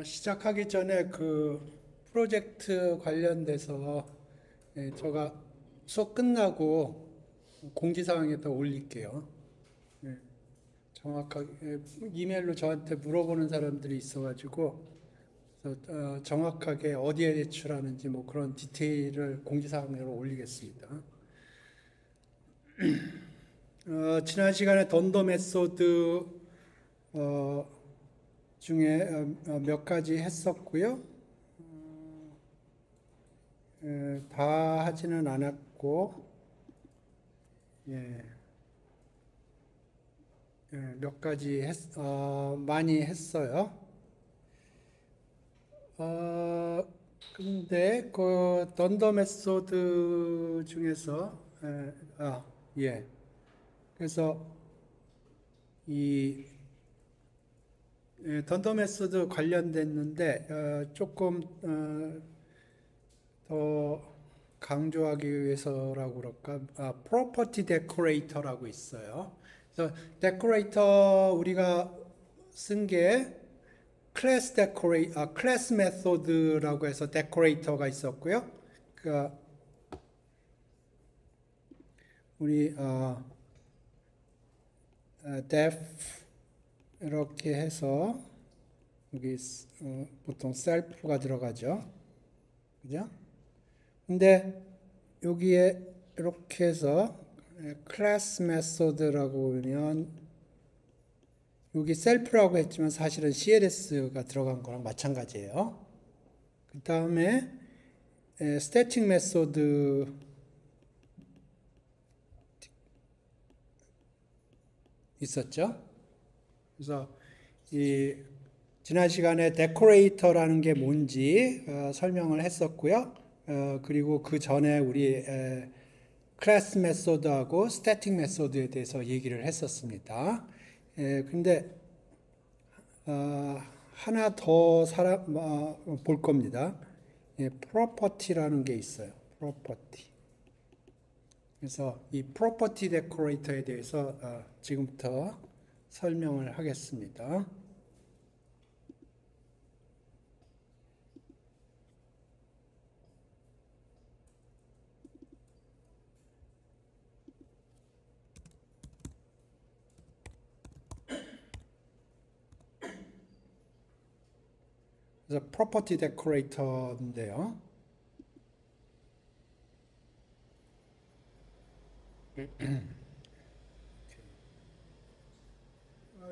시작하기 전에 그 프로젝트 관련돼서 제가 수업 끝나고 공지사항에다 올릴게요. 예, 정확하게 이메일로 저한테 물어보는 사람들이 있어가지고 그래서, 정확하게 어디에 제출하는지 뭐 그런 디테일을 공지사항으로 올리겠습니다. 지난 시간에 던더 메소드 중에 몇 가지 했었고요. 다 하지는 않았고, 예, 몇 가지 많이 했어요. 근데 그 던더 메소드 중에서, 예, 그래서 이 던더 메소드 관련됐는데 조금 더 강조하기 위해서라고 그럴까? 프로퍼티 데코레이터라고 있어요. 그래서 데코레이터 우리가 쓴 게 클래스 메소드라고 해서 데코레이터가 있었고요. 그 우리 def 이렇게 해서 여기 보통 셀프가 들어가죠. 그죠? 근데 여기에 이렇게 해서 클래스 메소드라고 보면 여기 셀프라고 했지만 사실은 CLS가 들어간 거랑 마찬가지예요. 그 다음에 스태틱 메소드 있었죠. 그래서 이 지난 시간에 데코레이터라는 게 뭔지 설명을 했었고요. 그리고 그 전에 우리 클래스 메소드하고 스태틱 메소드에 대해서 얘기를 했었습니다. 근데 하나 더 볼 겁니다. 프로퍼티라는 게 있어요. 프로퍼티. 그래서 이 프로퍼티 데코레이터에 대해서 지금부터 설명을 하겠습니다. 그래서 프로퍼티 데코레이터인데요.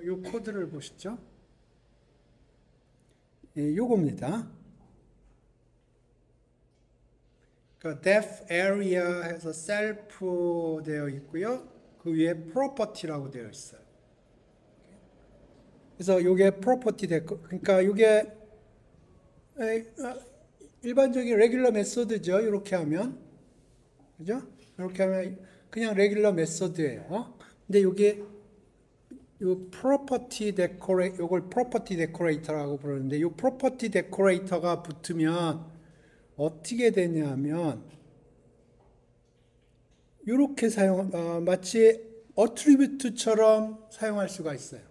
이 코드를 보시죠. 요겁니다. 그 def area 해서 self 되어 있고요. 그 위에 property라고 되어 있어요. 그래서 요게 property 그러니까 요게 일반적인 레귤러 메소드죠. 이렇게 하면. 그죠? 이렇게 하면 그냥 레귤러 메소드예요. 근데 요게 요 프로퍼티 데코레 요걸 프로퍼티 데코레이터라고 부르는데 요 프로퍼티 데코레이터가 붙으면 어떻게 되냐면 이렇게 마치 어트리뷰트처럼 사용할 수가 있어요.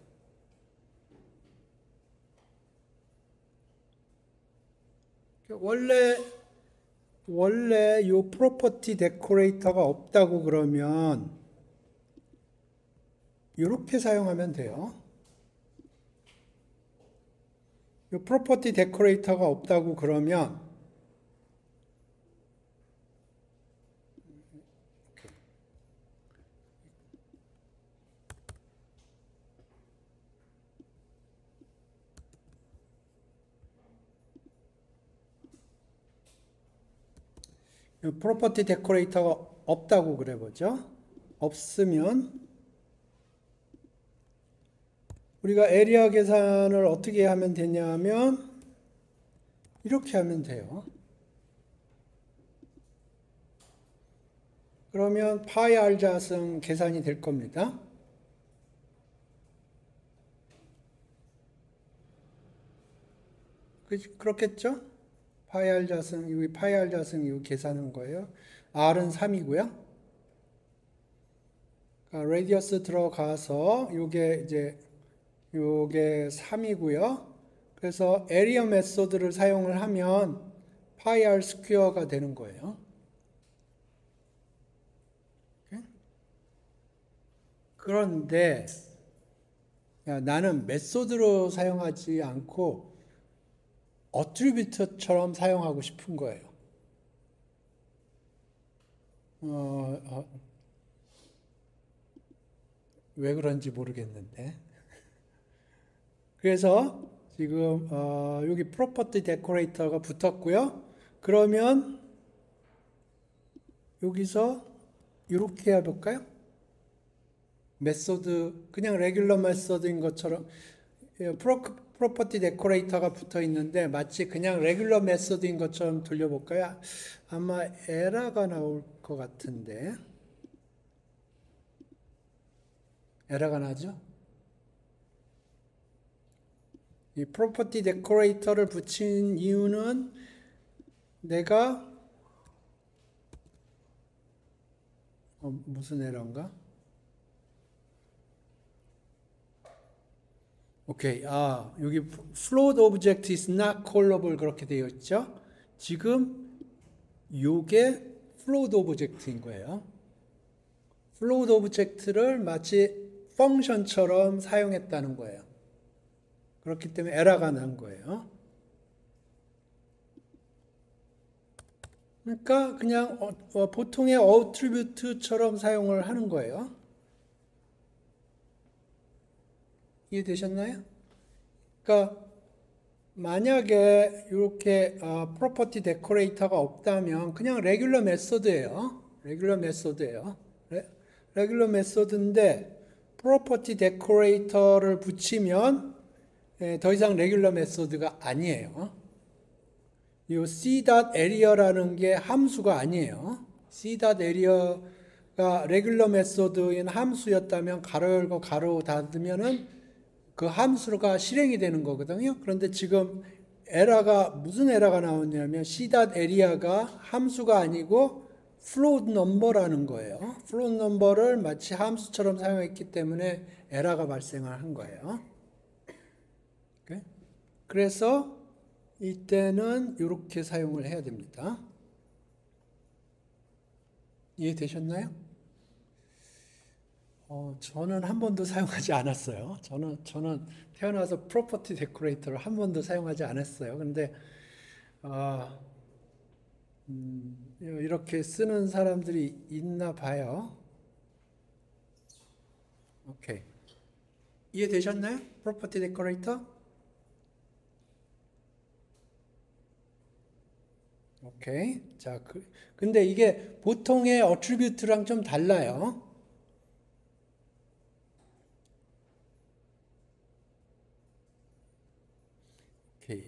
원래 요 프로퍼티 데코레이터가 없다고 그러면 이렇게 사용하면 돼요. 요 프로퍼티 데코레이터가 없다고 그러면 프로퍼티 데코레이터가 없다고 그래 보죠. 없으면 우리가 에리아 계산을 어떻게 하면 되냐면 이렇게 하면 돼요. 그러면 파이 r 자승 계산이 될 겁니다. 그렇겠죠? 파이 r 자승, 여기 파이 r 자승 이거 계산한 거예요. r은 3이고요. 그러니까 레디어스 들어가서 요게 3이고요. 그래서 에리어 메소드를 사용을 하면 파이 r 스퀘어가 되는 거예요. 그런데 나는 메소드로 사용하지 않고 어트리뷰트처럼 사용하고 싶은 거예요. 왜 그런지 모르겠는데. 그래서 지금 여기 프로퍼티 데코레이터가 붙었고요. 그러면 여기서 이렇게 해볼까요? 메소드 그냥 레귤러 메소드인 것처럼 프로퍼티 데코레이터가 붙어 있는데 마치 그냥 레귤러 메소드인 것처럼 돌려볼까요? 아마 에러가 나올 것 같은데. 에러가 나죠? 이 프로퍼티 데코레이터를 붙인 이유는 내가 무슨 에러인가? 오케이. 여기 float object is not callable 그렇게 되어 있죠? 지금 요게 float object인 거예요. float object를 마치 펑션처럼 사용했다는 거예요. 그렇기 때문에 에러가 난 거예요. 그러니까 그냥 보통의 attribute처럼 사용을 하는 거예요. 이해되셨나요? 그러니까 만약에 이렇게 프로퍼티 데코레이터가 없다면 그냥 레귤러 메소드예요. 레귤러 메소드예요. 레귤러 메소드인데 프로퍼티 데코레이터를 붙이면 더 이상 레귤러 메소드가 아니에요. 이 c.area라는 게 함수가 아니에요. c.area가 레귤러 메소드인 함수였다면 가로 열고 가로 닫으면은 그 함수가 실행이 되는 거거든요. 그런데 지금 무슨 에러가 나왔냐면 c.area가 함수가 아니고 float number라는 거예요. float number를 마치 함수처럼 사용했기 때문에 에러가 발생을 한 거예요. 그래서 이때는 이렇게 사용을 해야 됩니다. 이해되셨나요? 저는 한 번도 사용하지 않았어요. 저는 태어나서 프로퍼티 데코레이터를 한 번도 사용하지 않았어요. 근데 이렇게 쓰는 사람들이 있나 봐요. 오케이. 이해되셨나요? 프로퍼티 데코레이터? 오케이. 자, 근데 이게 보통의 어트리뷰트랑 좀 달라요. 오케이.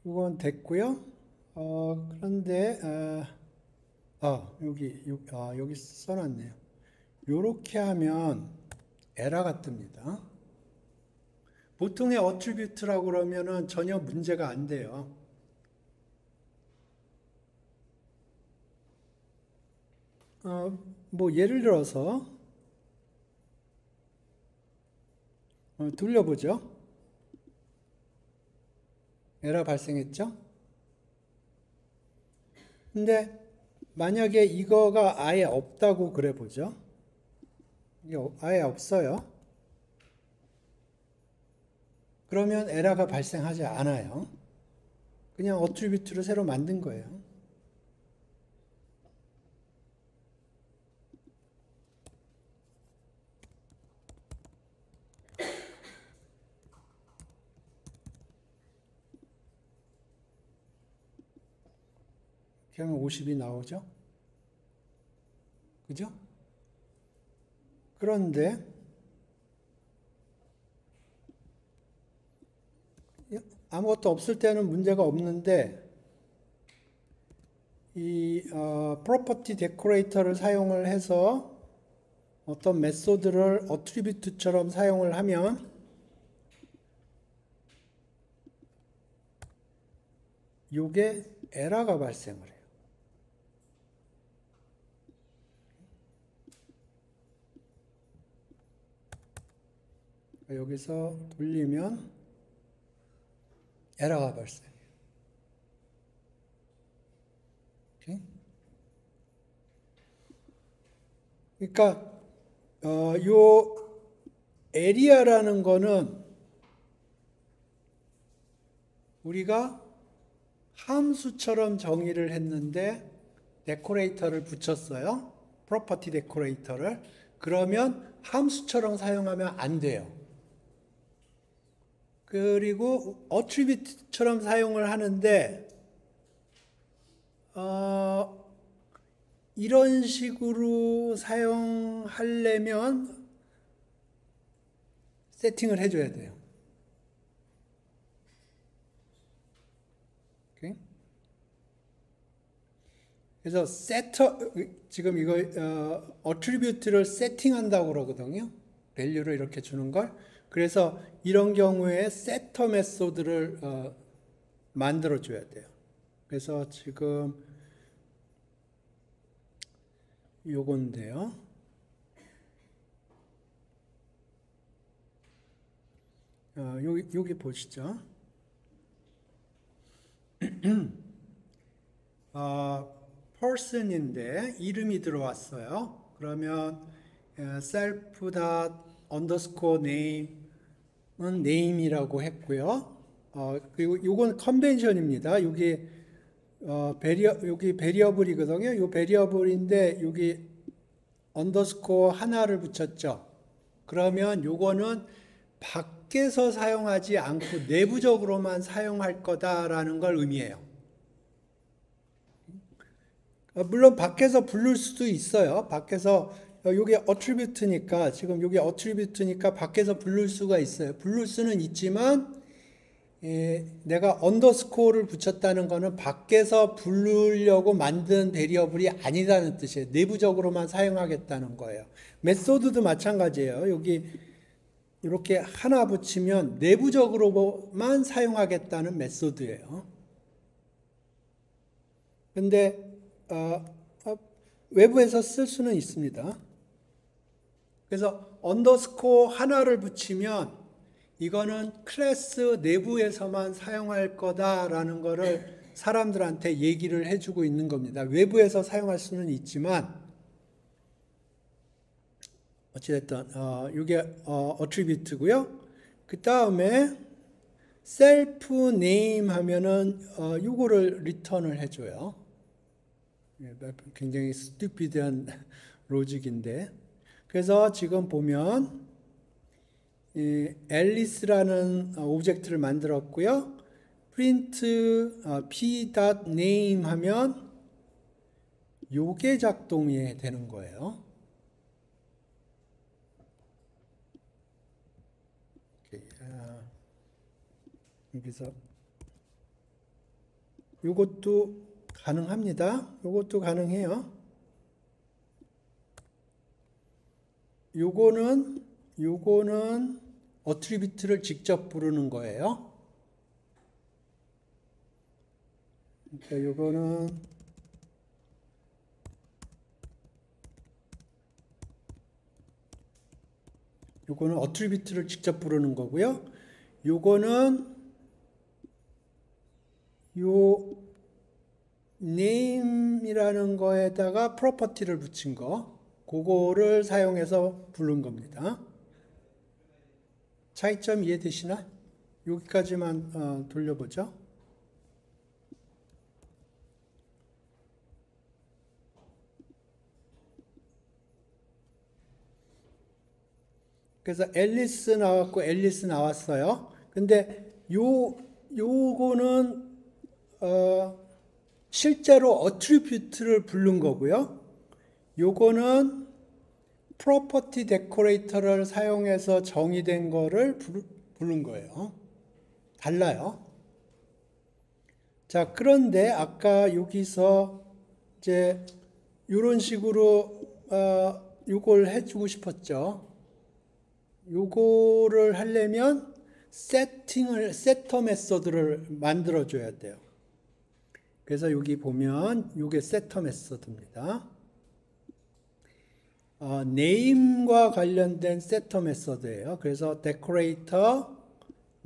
이건 됐고요. 그런데 여기 써놨네요. 이렇게 하면 에러가 뜹니다. 보통의 어트리뷰트라고 그러면은 전혀 문제가 안 돼요. 뭐 예를 들어서 돌려보죠. 에러 발생했죠? 근데 만약에 이거가 아예 없다고 그래 보죠. 이게 아예 없어요. 그러면 에러가 발생하지 않아요. 그냥 어트리뷰트를 새로 만든 거예요. 이렇게 하면 50이 나오죠. 그죠? 그런데 아무것도 없을 때는 문제가 없는데 이 프로퍼티 데코레이터를 사용을 해서 어떤 메소드를 어트리뷰트처럼 사용을 하면 요게 에러가 발생을 해요. 여기서 돌리면 에러가 발생해요. 오케이? 그러니까 요 에리아라는 거는 우리가 함수처럼 정의를 했는데 데코레이터를 붙였어요. 프로퍼티 데코레이터를. 그러면 함수처럼 사용하면 안 돼요. 그리고 어트리뷰트처럼 사용을 하는데 이런 식으로 사용하려면 세팅을 해줘야 돼요. 오케이? 그래서 지금 이거 어트리뷰트를 세팅한다고 그러거든요. 밸류를 이렇게 주는 걸. 그래서 이런 경우에 세터 메소드를 만들어 줘야 돼요. 그래서 지금 요건데요. 여기 보시죠. person인데 이름이 들어왔어요. 그러면 self underscore name은 name이라고 했고요. 그리고 요건 컨벤션입니다. 여기 여기 베리어블이거든요. 요 베리어블인데 여기 언더스코어 하나를 붙였죠. 그러면 요거는 밖에서 사용하지 않고 내부적으로만 사용할 거다라는 걸 의미해요. 물론 밖에서 부를 수도 있어요. 밖에서 여기 어트리뷰트니까 지금 여기 어트리뷰트니까 밖에서 부를 수가 있어요. 부를 수는 있지만 내가 언더스코어를 붙였다는 거는 밖에서 부르려고 만든 베리어블이 아니라는 뜻이에요. 내부적으로만 사용하겠다는 거예요. 메소드도 마찬가지예요. 여기 이렇게 하나 붙이면 내부적으로만 사용하겠다는 메소드예요. 근데 외부에서 쓸 수는 있습니다. 그래서 언더스코어 하나를 붙이면 이거는 클래스 내부에서만 사용할 거다라는 거를 사람들한테 얘기를 해주고 있는 겁니다. 외부에서 사용할 수는 있지만 어찌됐든 이게 어트리뷰트고요. 그 다음에 셀프 네임 하면은 요거를 리턴을 해줘요. 굉장히 스튜피드한 로직인데, 그래서 지금 보면 앨리스라는 오브젝트를 만들었고요. print p.name 하면 요게 작동이 되는 거예요. 여기서 요것도 가능합니다. 요것도 가능해요. 요거는 어트리뷰트를 직접 부르는 거예요. 그러니까 요거는 어트리뷰트를 직접 부르는 거고요. 요거는 요 name이라는 거에다가 프로퍼티를 붙인 거, 그거를 사용해서 부른 겁니다. 차이점 이해되시나? 여기까지만 돌려보죠. 그래서 앨리스 나왔고 앨리스 나왔어요. 근데 요거는 실제로 어트리뷰트를 부른 거고요. 요거는 프로퍼티 데코레이터를 사용해서 정의된 거를 부른 거예요. 달라요. 자, 그런데 아까 여기서 이제 이런 식으로 요걸 해주고 싶었죠. 요거를 하려면 세터 메소드를 만들어 줘야 돼요. 그래서 여기 보면 이게 세터 메소드입니다. name과 관련된 세터 메소드예요. 그래서 decorator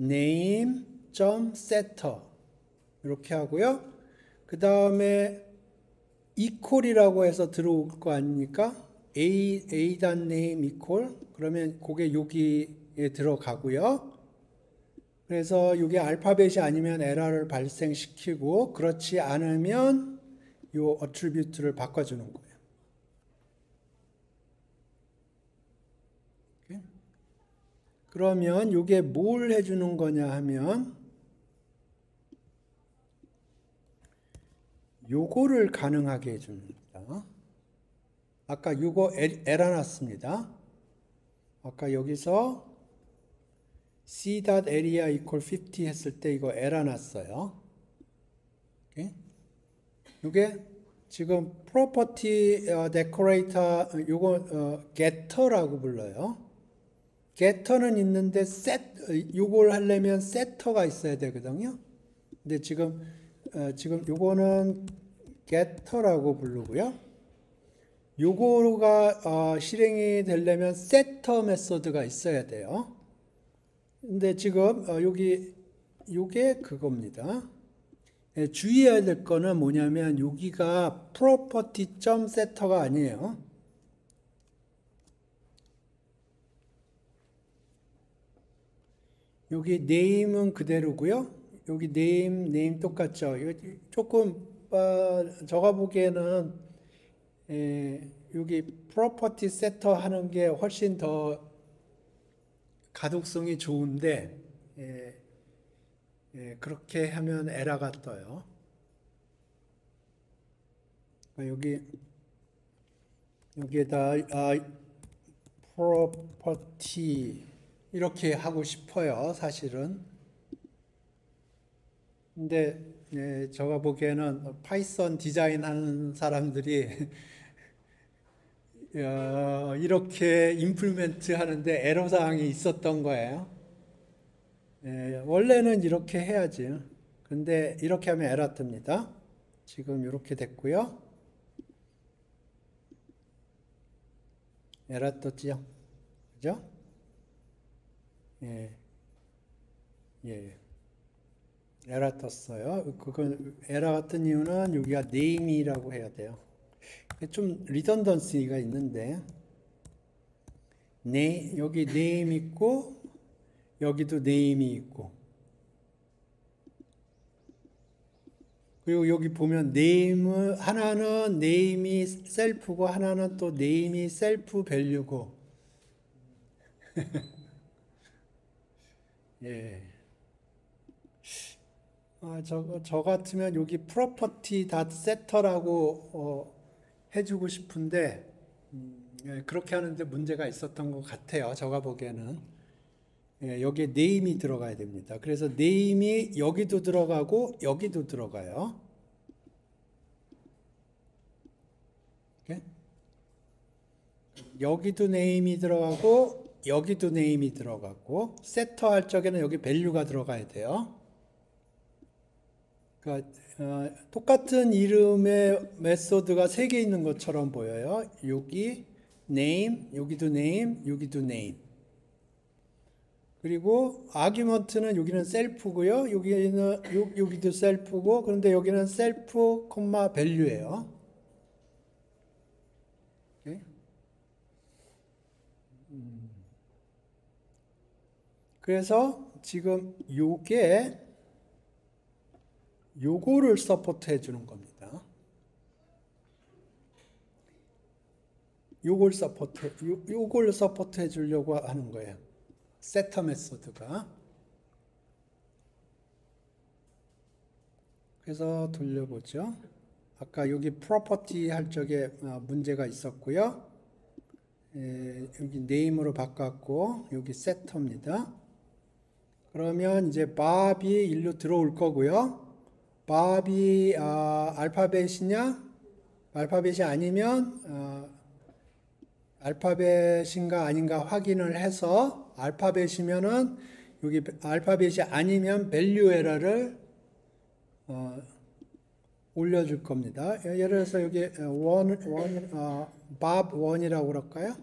name.setter 이렇게 하고요. 그 다음에 equal이라고 해서 들어올 거 아닙니까? a.name equal 그러면 그게 여기에 들어가고요. 그래서 이게 알파벳이 아니면 에러를 발생시키고 그렇지 않으면 이 attribute를 바꿔주는 거예요. 그러면 이게 뭘 해주는 거냐 하면 요거를 가능하게 해줍니다. 아까 요거 에러 났습니다. 아까 여기서 c.area equal 50 했을 때 이거 에러 났어요. 이게 지금 property decorator 요거 getter라고 불러요. getter는 있는데 요걸 하려면 setter가 있어야 되거든요. 근데 지금 요거는 getter라고 부르고요. 요거가 실행이 되려면 setter 메소드가 있어야 돼요. 근데 지금 요게 그겁니다. 주의해야 될 거는 뭐냐면 여기가 property.setter가 아니에요. 여기 name은 그대로고요. 여기 name 똑같죠. 조금 제가 보기에는 여기 property setter 하는 게 훨씬 더 가독성이 좋은데 그렇게 하면 에러가 떠요. 여기에다 property 이렇게 하고 싶어요, 사실은. 근데 제가 보기에는 파이썬 디자인하는 사람들이 이렇게 임플리먼트 하는데 애로사항이 있었던 거예요. 원래는 이렇게 해야지. 근데 이렇게 하면 에러 뜹니다. 지금 이렇게 됐고요. 에러 떴지요? 그죠? 예. 에러 떴어요. 그건 에러가 뜬 이유는 여기가 name이라고 해야 돼요. 좀 리던던시가 있는데 여기 name 있고 여기도 name이 있고 그리고 여기 보면 name 하나는 name이 셀프고 하나는 또 name이 셀프 밸류고 예. 저 같으면 여기 property.setter라고 해주고 싶은데 그렇게 하는데 문제가 있었던 것 같아요. 제가 보기에는 여기에 name이 들어가야 됩니다. 그래서 name이 여기도 들어가고 여기도 들어가요. 여기도 name이 들어가고 여기도 name이 들어가고 setter 할 적에는 여기 value가 들어가야 돼요. 그러니까 똑같은 이름의 메소드가 3개 있는 것처럼 보여요. 여기 name, 여기도 name, 여기도 name. 그리고 아규먼트는 여기는 셀프고요. 여기도 셀프고 그런데 여기는 셀프, value예요. 그래서 지금 요거를 서포트 해주는 겁니다. 요걸 서포트 해주려고 하는 거예요. 세터 메소드가. 그래서 돌려보죠. 아까 여기 프로퍼티 할 적에 문제가 있었고요. 여기 네임으로 바꿨고 여기 세터입니다. 그러면 이제 밥이 일로 들어올 거고요. 밥이 알파벳이냐? 알파벳이 아니면 알파벳인가 아닌가 확인을 해서 알파벳이면은 여기 알파벳이 아니면 밸류 에러를 올려줄 겁니다. 예를 들어서 여기 밥 1이라고 그럴까요?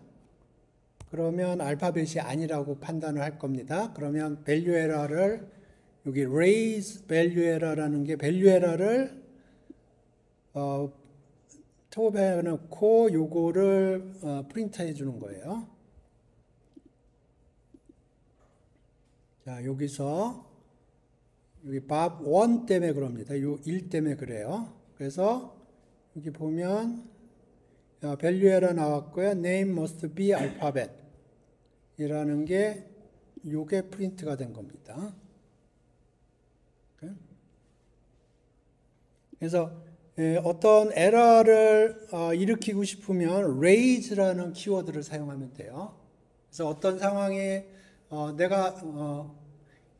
그러면 알파벳이 아니라고 판단을 할 겁니다. 그러면 value error를 여기 raise value error라는 게 value error를 톱에 넣고 요거를 프린트해 주는 거예요. 자, 여기서 여기 밥 1 때문에 그럽니다. 요 1 때문에 그래요. 그래서 여기 보면 value error 나왔고요. name must be alphabet 이라는 게 요게 프린트가 된 겁니다. 그래서 어떤 에러를 일으키고 싶으면 raise라는 키워드를 사용하면 돼요. 그래서 어떤 상황에 내가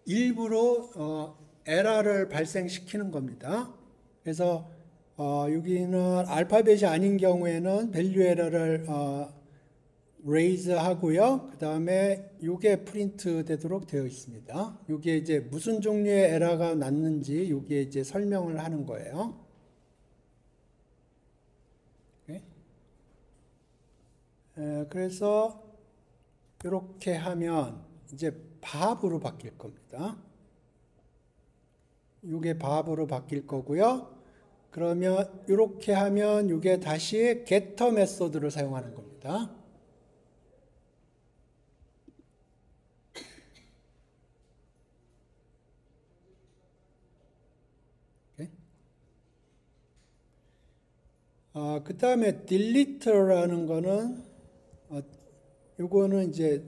일부러 에러를 발생시키는 겁니다. 그래서 여기는 알파벳이 아닌 경우에는 value 에러를 raise 하고요. 그 다음에 요게 프린트 되도록 되어 있습니다. 요게 이제 무슨 종류의 에러가 났는지 요게 이제 설명을 하는 거예요. 그래서 이렇게 하면 이제 밥으로 바뀔 겁니다. 요게 밥으로 바뀔 거고요. 그러면 이렇게 하면 요게 다시 getter 메소드를 사용하는 겁니다. 그 다음에 delete라는 거는 요거는 이제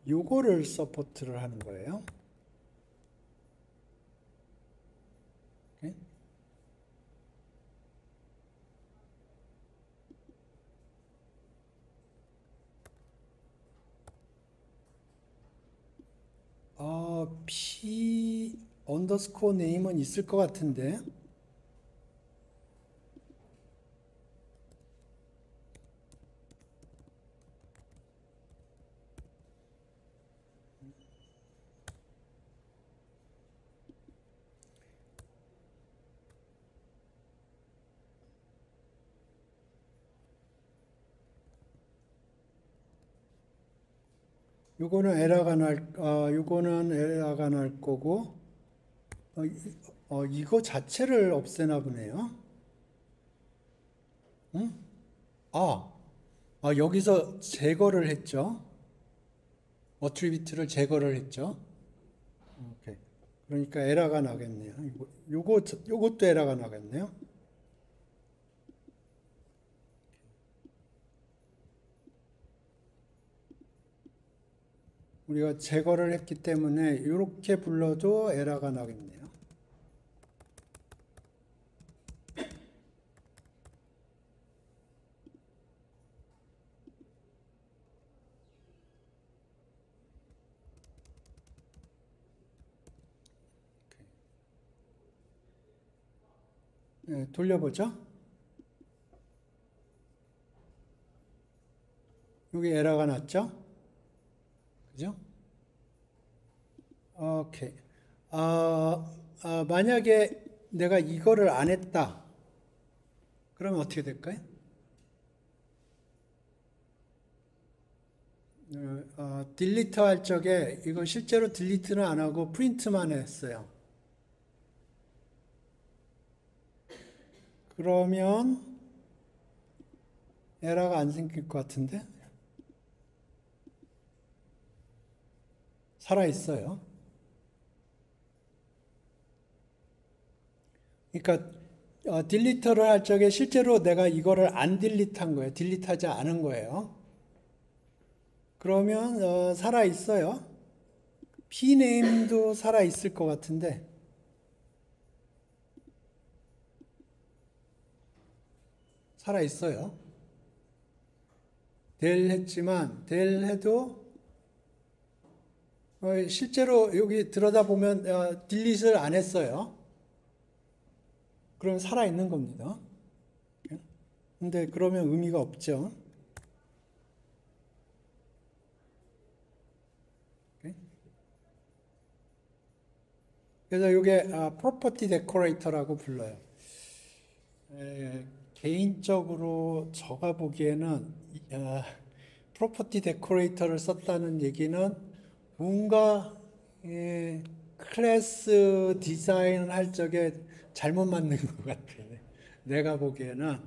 요거를 서포트를 하는 거예요. p 언더스코어 네임은 있을 것 같은데. 요거는 에러가 날 거고, 이거 자체를 없애나 보네요. 응? 여기서 제거를 했죠. 어트리뷰트를 제거를 했죠. 오케이. 그러니까 에러가 나겠네요. 요것도 에러가 나겠네요. 우리가 제거를 했기 때문에 이렇게 불러도 에러가 나겠네요. 네, 돌려보죠. 여기 에러가 났죠? 그죠? 오케이. 만약에 내가 이거를 안 했다. 그러면 어떻게 될까요? 딜리트 할 적에 이거 실제로 딜리트는 안 하고 프린트만 했어요. 그러면 에러가 안 생길 것 같은데? 살아있어요. 그러니까 딜리터를 할 적에 실제로 내가 이거를 안 딜리트한 거예요. 딜리트하지 않은 거예요. 그러면 살아있어요. pname도 살아있을 것 같은데 살아있어요. del 했지만 del 해도 실제로 여기 들여다보면 딜릿을 안 했어요. 그럼 살아있는 겁니다. 근데 그러면 의미가 없죠. 그래서 이게 프로퍼티 데코레이터라고 불러요. 개인적으로 제가 보기에는 프로퍼티 데코레이터를 썼다는 얘기는 뭔가 클래스 디자인을 할 적에 잘못 만든 것 같아요. 내가 보기에는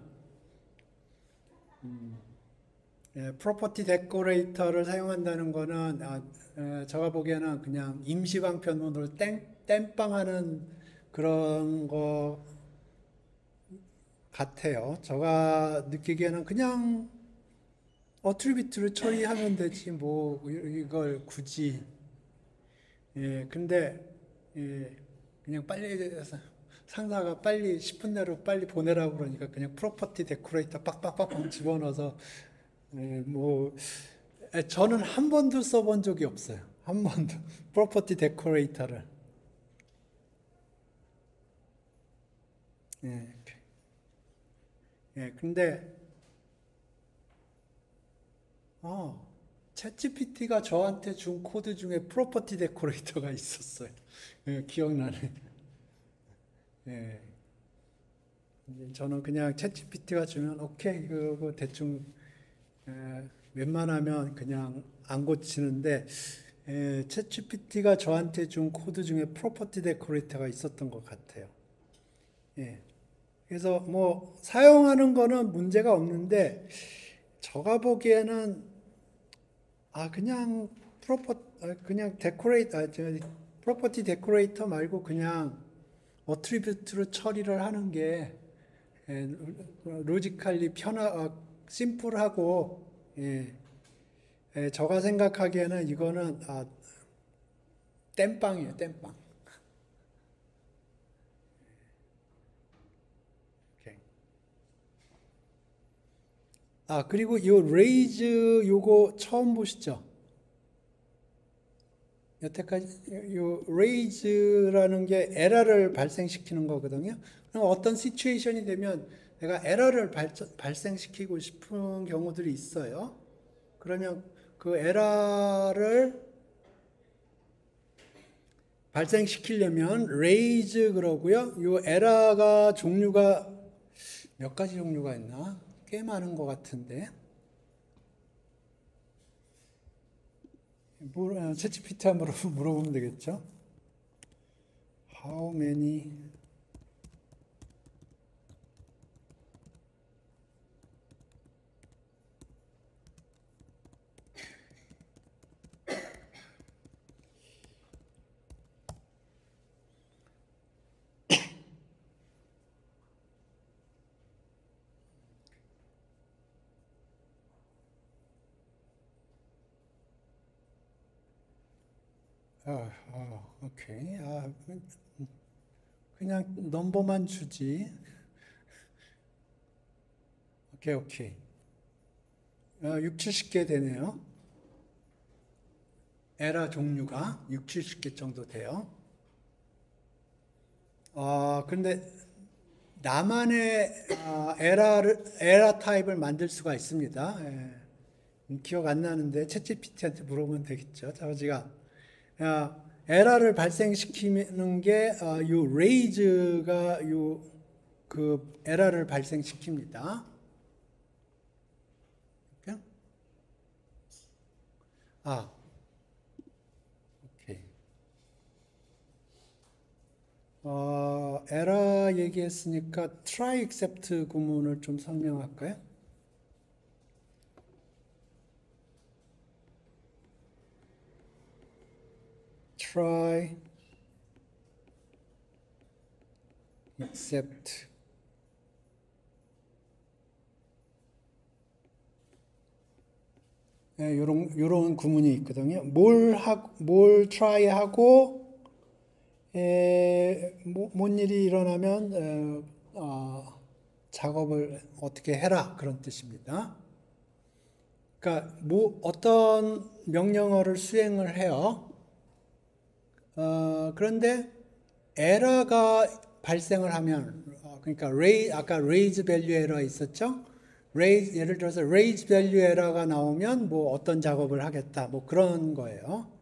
프로퍼티 데코레이터를 사용한다는 거는 제가 보기에는 그냥 임시방편으로 땜빵하는 그런 거 같아요. 제가 느끼기에는 그냥 어트리뷰트를 처리하면 되지 뭐 이걸 굳이 근데 그냥 빨리 상사가 빨리 10분 내로 빨리 보내라고 그러니까 그냥 프로퍼티 데코레이터 빡빡빡 집어넣어서 뭐 저는 한 번도 써본 적이 없어요. 한 번도 프로퍼티 데코레이터를 근데 챗GPT가 저한테 준 코드 중에 프로퍼티 데코레이터가 있었어요. 기억나네. 예. 저는 그냥 챗GPT가 주면 오케이 그거 대충 웬만하면 그냥 안 고치는데 챗GPT가 저한테 준 코드 중에 프로퍼티 데코레이터가 있었던 것 같아요. 예. 그래서 뭐 사용하는 거는 문제가 없는데 제가 보기에는 그냥 프로퍼티 데코레이터 말고 그냥 어트리뷰트로 처리를 하는 게 로지컬리 심플하고 제가 생각하기에는 이거는 땜빵이에요, 땜빵. 그리고 요 레이즈 요거 처음 보시죠? 여태까지 요 레이즈라는 게 에러를 발생시키는 거거든요. 그럼 어떤 시츄에이션이 되면 내가 에러를 발생시키고 싶은 경우들이 있어요. 그러면 그 에러를 발생시키려면 raise 그러고요. 요 에러가 종류가 몇 가지 종류가 있나? 꽤 많은 것 같은데. 챗GPT 한번 물어보면 되겠죠? How many 오케이. 그냥 넘버만 주지. 오케이. 6, 70개 되네요. 에러 종류가 6, 70개 정도 돼요. 근데 나만의 에러 타입을 만들 수가 있습니다. 기억 안 나는데 챗GPT한테 물어보면 되겠죠. 제가 에러를 발생시키는 게 요 raise가 그 에러를 발생시킵니다. 오케이. 에러 얘기했으니까 try except 구문을 좀 설명할까요? try except 요런 구문이 있거든요. 뭘 try 하고 뭔 일이 일어나면 작업을 어떻게 해라 그런 뜻입니다. 그러니까 어떤 명령어를 수행을 해요. 그런데 에러가 발생을 하면 그러니까 아까 raise value 에러 있었죠? 예를 들어서 raise value 에러가 나오면 뭐 어떤 작업을 하겠다 뭐 그런 거예요.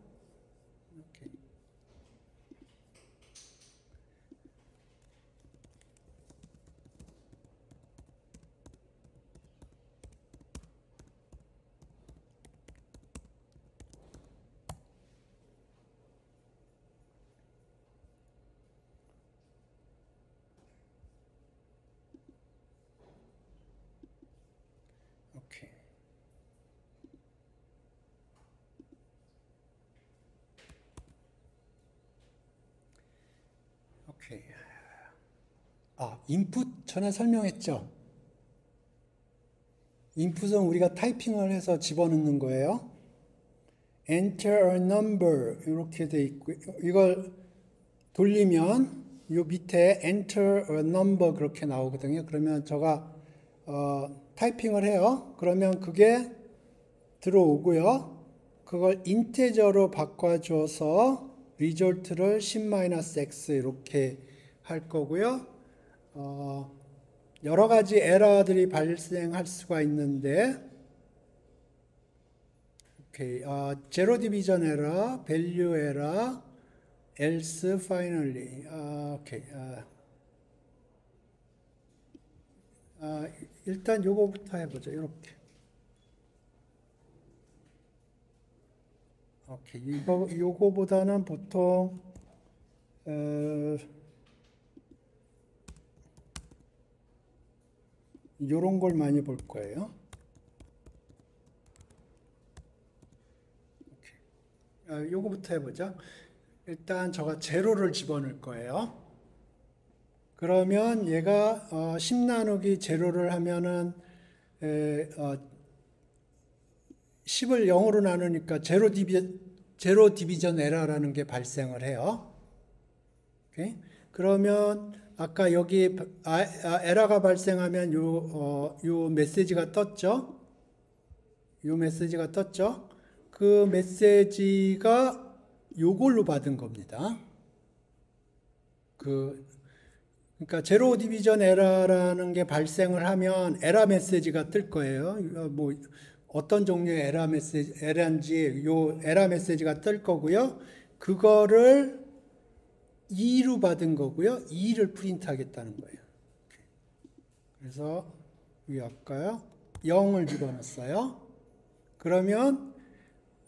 오케이. 인풋 전에 설명했죠. 인풋은 우리가 타이핑을 해서 집어넣는 거예요. Enter a number 이렇게 돼 있고 이걸 돌리면 요 밑에 Enter a number 그렇게 나오거든요. 그러면 제가 타이핑을 해요. 그러면 그게 들어오고요. 그걸 인테저로 바꿔줘서 리졸트를 10-x 이렇게 할 거고요. 여러 가지 에러들이 발생할 수가 있는데, 오케이, 제로 디비전 에러, 밸류 에러, else finally. 오케이. 일단 요거부터 해보죠. 이렇게. 오케이. 요거보다는 보통 요런 걸 많이 볼 거예요. 오케이. 요거부터 해보죠. 일단 저가 제로를 집어넣을 거예요. 그러면 얘가 10 나누기 제로를 하면은 10을 0으로 나누니까 제로 디비전 에러라는 게 발생을 해요. 오케이? 그러면 아까 여기 에러가 발생하면 요 메시지가 떴죠? 요 메시지가 떴죠? 그 메시지가 요걸로 받은 겁니다. 그러니까 제로 디비전 에러라는 게 발생을 하면 에러 메시지가 뜰 거예요. 뭐 어떤 종류의 에러인지 요 에러 메시지가 뜰 거고요. 그거를 2로 받은 거고요. 2를 프린트하겠다는 거예요. 그래서 여기 아까요 0을 집어넣었어요. 그러면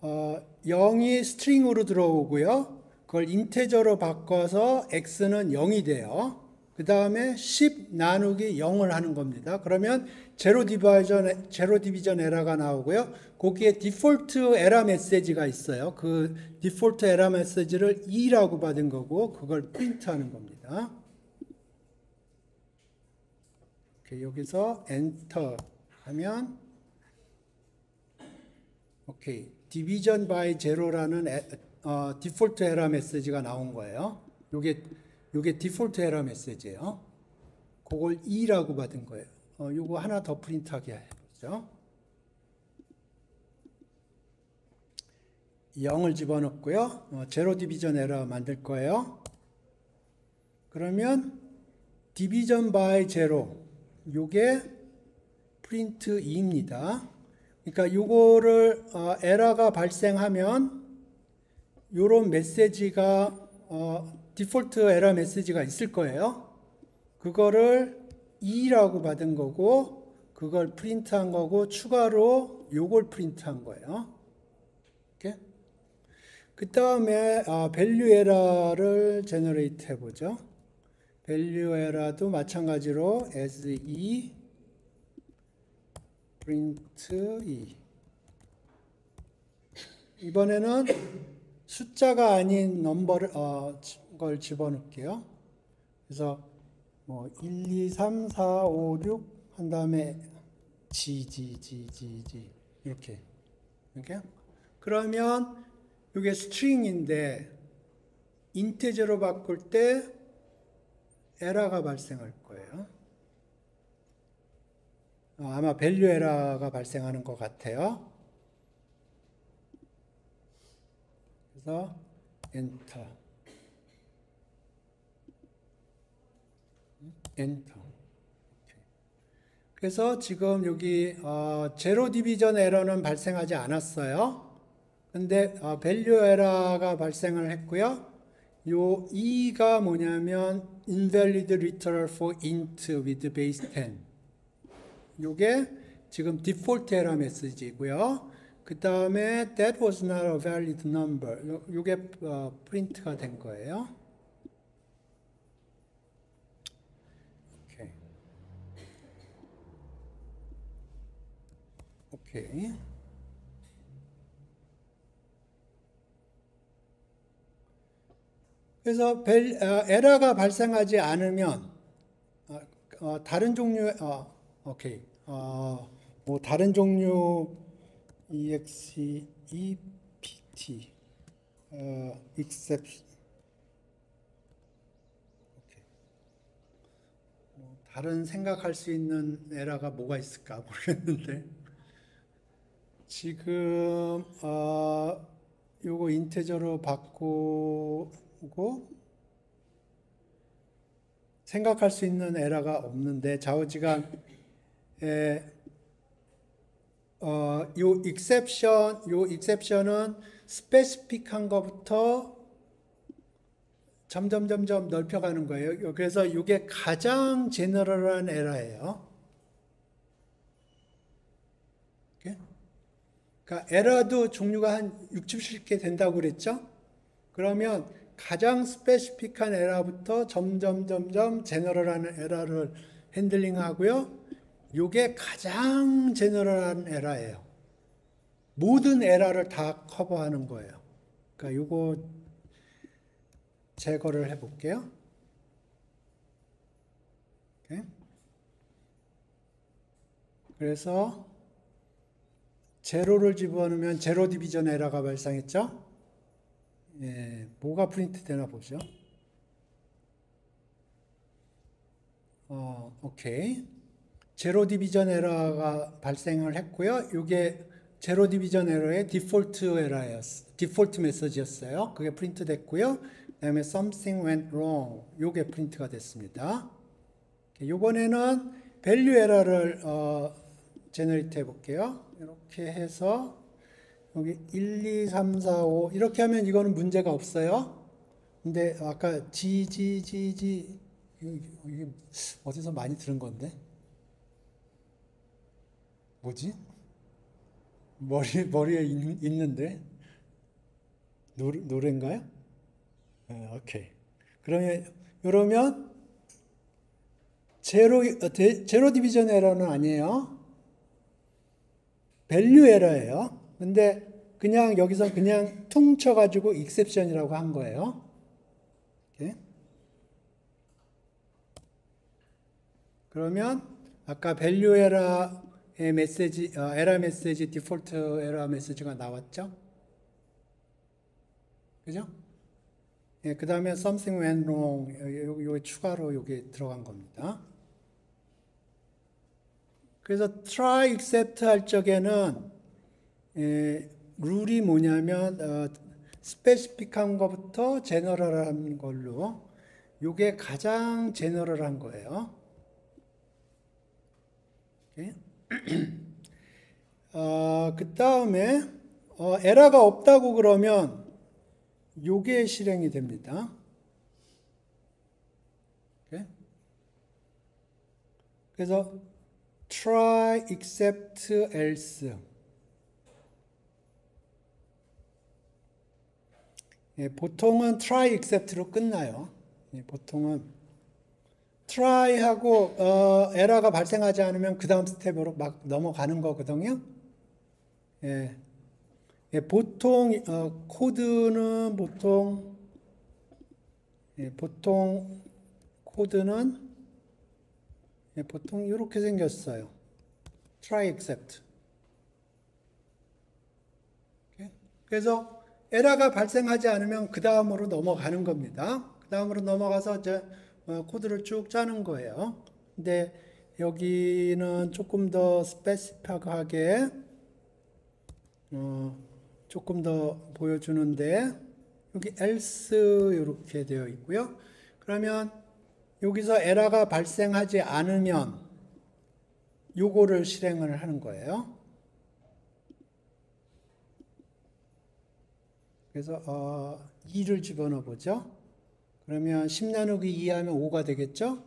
0이 스트링으로 들어오고요. 그걸 인테저로 바꿔서 x는 0이 돼요. 그 다음에 10 나누기 0을 하는 겁니다. 그러면 제로 디비전 에러가 나오고요. 거기에 디폴트 에러 메시지가 있어요. 그 디폴트 에러 메시지를 2라고 받은 거고 그걸 프린트하는 겁니다. 오케이, 여기서 엔터 하면 오케이, 디비전 바이 제로라는 디폴트 에러 메시지가 나온 거예요. 요게 디폴트 에러 메시지예요. 그걸 2라고 받은 거예요. 요거 하나 더 프린트하게 해보죠. 0을 집어넣고요. 제로 디비전 에러 만들 거예요. 그러면 디비전 바이 제로 요게 프린트 2입니다. 그러니까 요거를 에러가 발생하면 요런 메시지가 디폴트 에러 메시지가 있을 거예요. 그거를 2라고 받은 거고 그걸 프린트한 거고 추가로 요걸 프린트한 거예요. 이렇게. 그 다음에 밸류 에러를 제너레이트 해보죠. 밸류 에러도 마찬가지로 as 2 print 2 이번에는 숫자가 아닌 넘버를 걸 집어넣을게요. 그래서 뭐 1, 2, 3, 4, 5, 6 한 다음에 G 이렇게 그러면 이게 스트링인데 인티저로 바꿀 때 에러가 발생할 거예요. 아마 밸류 에러가 발생하는 것 같아요. 그래서 엔터 그래서 지금 여기 제로 디비전 에러는 발생하지 않았어요. 근데 밸류 에러가 발생을 했고요. 요 2가 뭐냐면 invalid literal for int with base 10 요게 지금 디폴트 에러 메시지고요. 그 다음에 that was not a valid number 요게 프린트가 된 거예요. 오케이. 그래서 에러가 발생하지 않으면 다른 종류 오케이 뭐 다른 종류 exe ept exception 오케이. 뭐 다른 생각할 수 있는 에러가 뭐가 있을까 모르겠는데 지금 요거 인테저로 바꾸고 생각할 수 있는 에러가 없는데 좌우지간 요 exception은 스페시픽한 것부터 점점 넓혀가는 거예요. 그래서 이게 가장 제너럴한 에러예요. 그러니까 에러도 종류가 한 60개 된다고 그랬죠? 그러면 가장 스페시픽한 에러부터 점점 제너럴한 에러를 핸들링하고요. 이게 가장 제너럴한 에러예요. 모든 에러를 다 커버하는 거예요. 그러니까 이거 제거를 해볼게요. 오케이. 그래서 제로를 집어넣으면 제로 디비전 에러가 발생했죠? 예, 뭐가 프린트 되나 보죠. 오케이. 제로 디비전 에러가 발생을 했고요. 이게 제로 디비전 에러의 디폴트 에러예요. 디폴트 메시지였어요. 그게 프린트 됐고요. 그다음에 something went wrong. 요게 프린트가 됐습니다. 이번에는 밸류 에러를 제너레이트 해볼게요. 이렇게 해서 여기 1, 2, 3, 4, 5 이렇게 하면 이거는 문제가 없어요. 근데 아까 G 이게 어디서 많이 들은 건데? 뭐지? 머리에 있는데? 노래인가요? 오케이. 그러면 제로 디비전 에러는 아니에요. 밸류 에러예요. 근데 그냥 여기서 그냥 퉁쳐가지고 exception이라고 한 거예요. 오케이. 그러면 아까 밸류 에러의 메시지, 에러 메시지, 디폴트 에러 메시지가 나왔죠? 그죠? 예, 그 다음에 something went wrong. 요게 추가로 요게 들어간 겁니다. 그래서 try except 할 적에는 룰이 뭐냐면 스페시픽한 것부터 제너럴한 걸로 요게 가장 제너럴한 거예요. 그 다음에 에러가 없다고 그러면 요게 실행이 됩니다. 그래서 try except else. 보통은 try except로 끝나요. 보통은 try하고 에러가 발생하지 않으면 그 다음 스텝으로 막 넘어가는 거거든요. 보통 코드는 보통 코드는 보통 이렇게 생겼어요. try except. 그래서 에러가 발생하지 않으면 그 다음으로 넘어가는 겁니다. 그 다음으로 넘어가서 이제 코드를 쭉 짜는 거예요. 근데 여기는 조금 더 스페시픽하게 조금 더 보여주는데 여기 else 이렇게 되어 있고요. 그러면 여기서 에러가 발생하지 않으면 요거를 실행을 하는 거예요. 그래서 2를 집어넣어 보죠. 그러면 10 나누기 2 하면 5가 되겠죠?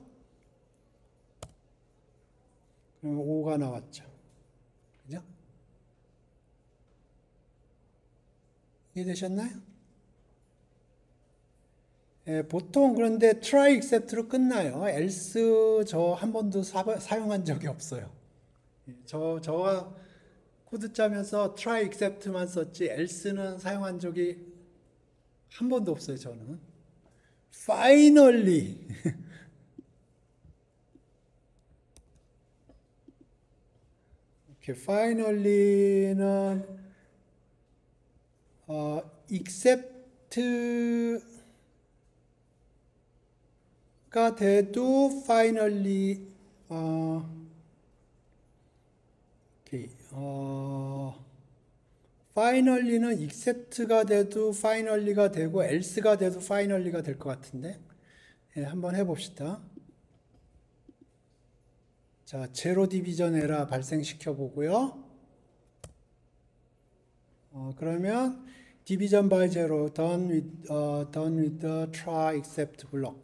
그러면 5가 나왔죠. 그죠? 이해되셨나요? 보통 그런데 try except로 끝나요. else 저 한 번도 사용한 적이 없어요. 저와 코드 짜면서 try except만 썼지 else는 사용한 적이 한 번도 없어요, 저는. finally 이렇게 finally는 except가 돼도 finally 오케이. finally는 except가 돼도 finally가 되고 else가 돼도 finally가 될 것 같은데, 예, 한번 해봅시다. 자, 제로 디비전 에러 발생시켜 보고요. 그러면 division by zero done with the try except block,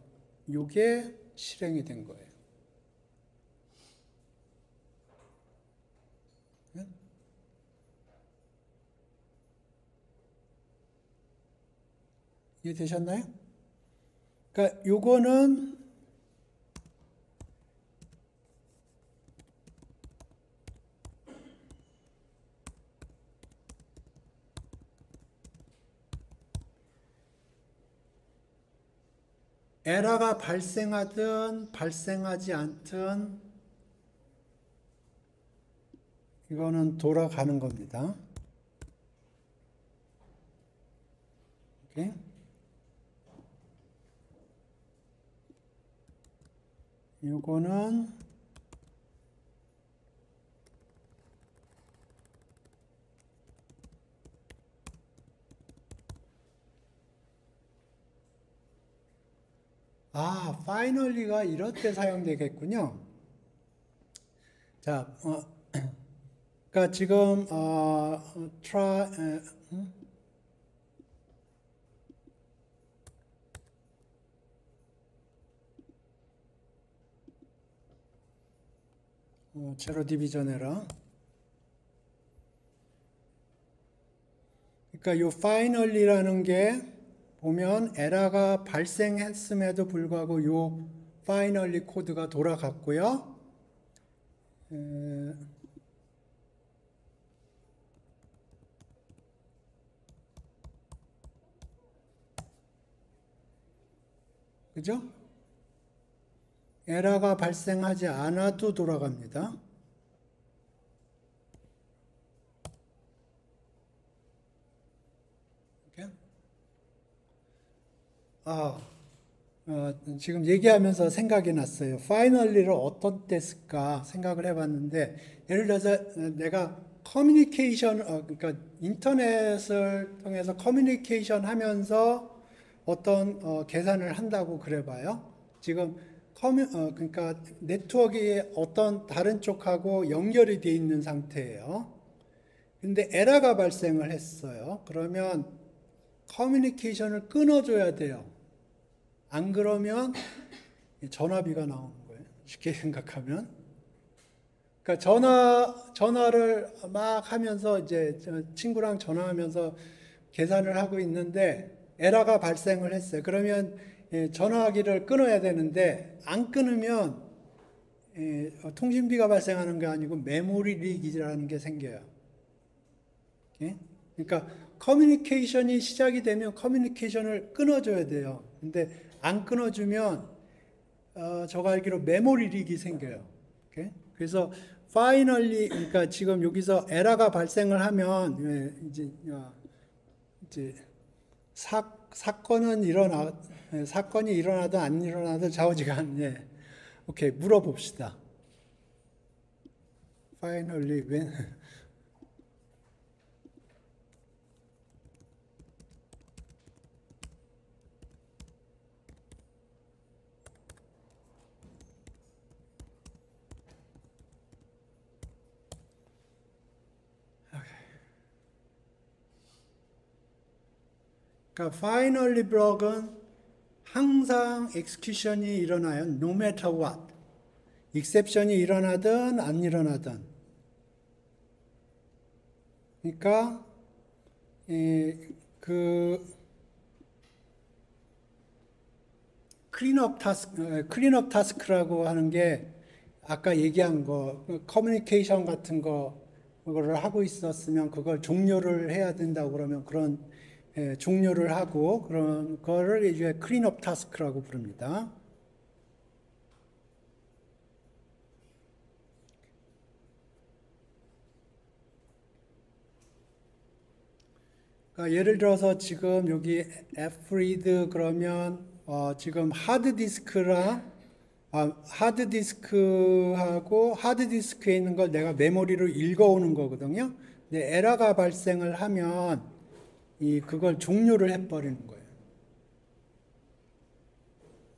이게 실행이 된 거예요. 이해되셨나요? 그러니까 요거는 에러가 발생하든 발생하지 않든 이거는 돌아가는 겁니다. 오케이? 요거는 finally가 이럴 때 사용되겠군요. 자, 그러니까 지금 try 제로 디비전 에러. 그러니까 요 finally라는 게 보면 에러가 발생했음에도 불구하고 요 finally 코드가 돌아갔고요. 그죠? 에러가 발생하지 않아도 돌아갑니다. 지금 얘기하면서 생각이 났어요. finally를 어떤 때 쓸까 생각을 해봤는데, 예를 들어서 내가 커뮤니케이션, 그러니까 인터넷을 통해서 커뮤니케이션 하면서 어떤 계산을 한다고 그래봐요. 지금 그러니까 네트워크에 어떤 다른 쪽하고 연결이 되어 있는 상태예요. 근데 에러가 발생을 했어요. 그러면 커뮤니케이션을 끊어줘야 돼요. 안 그러면 전화비가 나오는 거예요. 쉽게 생각하면. 그러니까 전화를 막 하면서 이제 친구랑 전화하면서 계산을 하고 있는데 에러가 발생을 했어요. 그러면 전화기를 끊어야 되는데 안 끊으면 통신비가 발생하는 게 아니고 메모리 리기라는 게 생겨요. 그러니까 커뮤니케이션이 시작이 되면 커뮤니케이션을 끊어줘야 돼요. 근데 안 끊어주면 저가 알기로 메모리 리기 생겨요. 그래서 finally, 그러니까 지금 여기서 에러가 발생을 하면 이제 사건이 일어나든 안 일어나든 좌우지간, 오케이, 물어봅시다. finally when 그러니까 finally block은 항상 execution이 일어나요. No matter what. exception이 일어나든 안 일어나든. 그러니까 그 클린업 타스크라고 하는 게 아까 얘기한 거 커뮤니케이션 같은 거를 하고 있었으면 그걸 종료를 해야 된다고 그러면 그런 종료를 하고 그런 거를 이제 클린업 타스크라고 부릅니다. 그러니까 예를 들어서 지금 여기 fread 그러면 지금 하드디스크하고 하드디스크에 있는 걸 내가 메모리로 읽어오는 거거든요. 근데 에러가 발생을 하면 그걸 종료를 해버리는 거예요.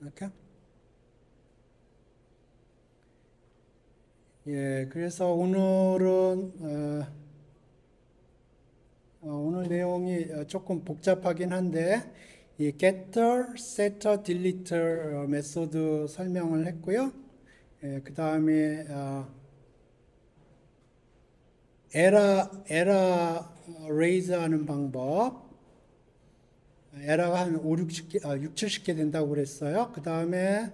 이렇게? 예, 그래서 오늘은 오늘 내용이 조금 복잡하긴 한데 이 getter, setter, deleter 메소드 설명을 했고요. 그 다음에 에라 레이즈 하는 방법, 에라가 한 5, 60개, 6, 70개 된다고 그랬어요. 그 다음에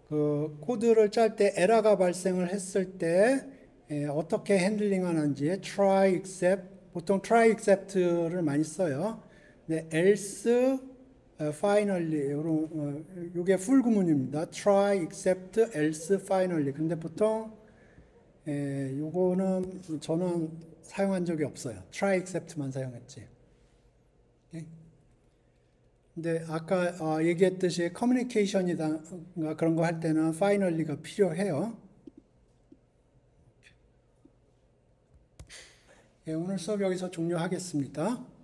그 코드를 짤 때 에러가 발생을 했을 때 어떻게 핸들링 하는지 try, except, 보통 try, except를 많이 써요. 근데 else, finally, 이게 풀 구문입니다. try, except, else, finally. 근데 보통 요거는 저는 사용한 적이 없어요. try, except만 사용했지. 근데 아까 얘기했듯이 커뮤니케이션이다 그런 거 할 때는 finally가 필요해요. 오늘 수업 여기서 종료하겠습니다.